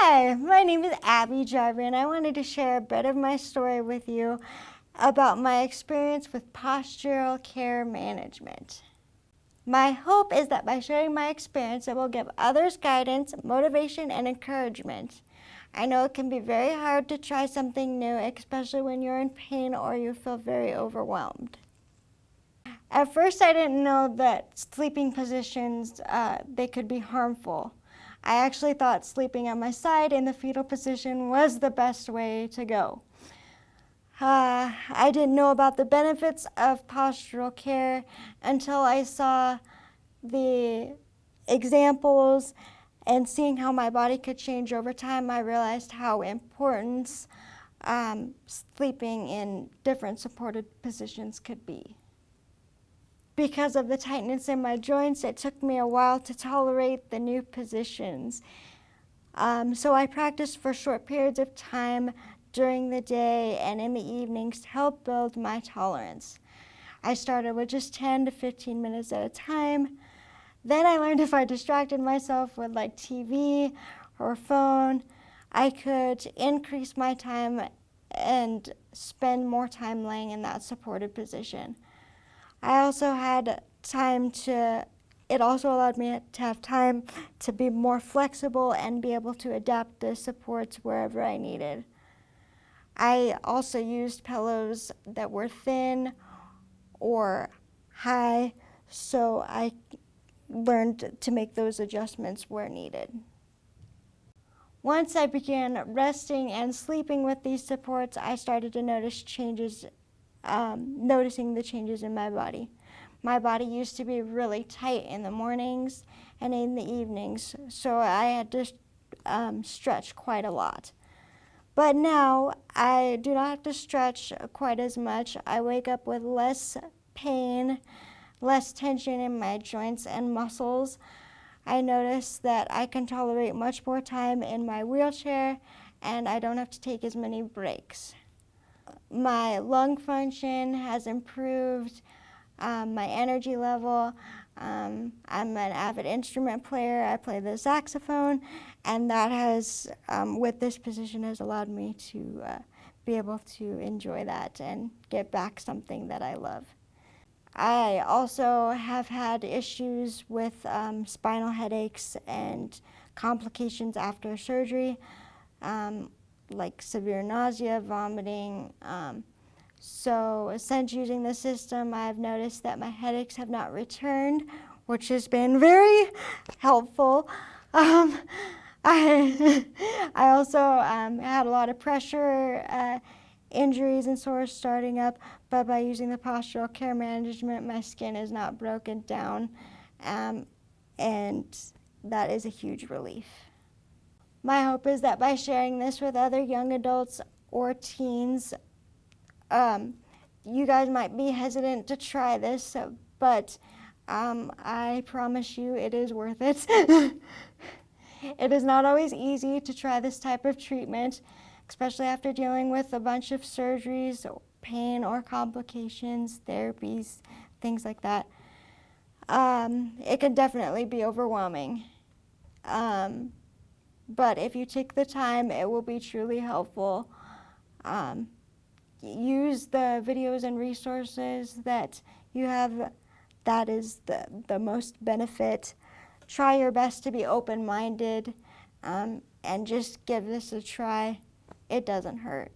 Hi, my name is Abby Jarvin, and I wanted to share a bit of my story with you about my experience with postural care management. My hope is that by sharing my experience, it will give others guidance, motivation, and encouragement. I know it can be very hard to try something new, especially when you're in pain or you feel very overwhelmed. At first, I didn't know that sleeping positions, they could be harmful. I actually thought sleeping on my side in the fetal position was the best way to go. I didn't know about the benefits of postural care until I saw the examples and seeing how my body could change over time. I realized how important sleeping in different supported positions could be. Because of the tightness in my joints, it took me a while to tolerate the new positions. So I practiced for short periods of time during the day and in the evenings to help build my tolerance. I started with just 10 to 15 minutes at a time. Then I learned if I distracted myself with like TV or phone, I could increase my time and spend more time laying in that supported position. I also had it also allowed me to have time to be more flexible and be able to adapt the supports wherever I needed. I also used pillows that were thin or high, so I learned to make those adjustments where needed. Once I began resting and sleeping with these supports, I started to noticing the changes in my body. My body used to be really tight in the mornings and in the evenings, so I had to stretch quite a lot. But now I do not have to stretch quite as much. I wake up with less pain, less tension in my joints and muscles. I notice that I can tolerate much more time in my wheelchair and I don't have to take as many breaks. My lung function has improved, my energy level. I'm an avid instrument player. I play the saxophone, and that has, with this position, has allowed me to be able to enjoy that and get back something that I love. I also have had issues with spinal headaches and complications after surgery. Like severe nausea, vomiting. So since using the system, I've noticed that my headaches have not returned, which has been very helpful. I also had a lot of pressure injuries and sores starting up, but by using the postural care management, my skin is not broken down, and that is a huge relief. My hope is that by sharing this with other young adults or teens, you guys might be hesitant to try this, but I promise you it is worth it. It is not always easy to try this type of treatment, especially after dealing with a bunch of surgeries, pain or complications, therapies, things like that. It can definitely be overwhelming. But if you take the time, it will be truly helpful. Use the videos and resources that you have. That is the most benefit. Try your best to be open-minded and just give this a try. It doesn't hurt.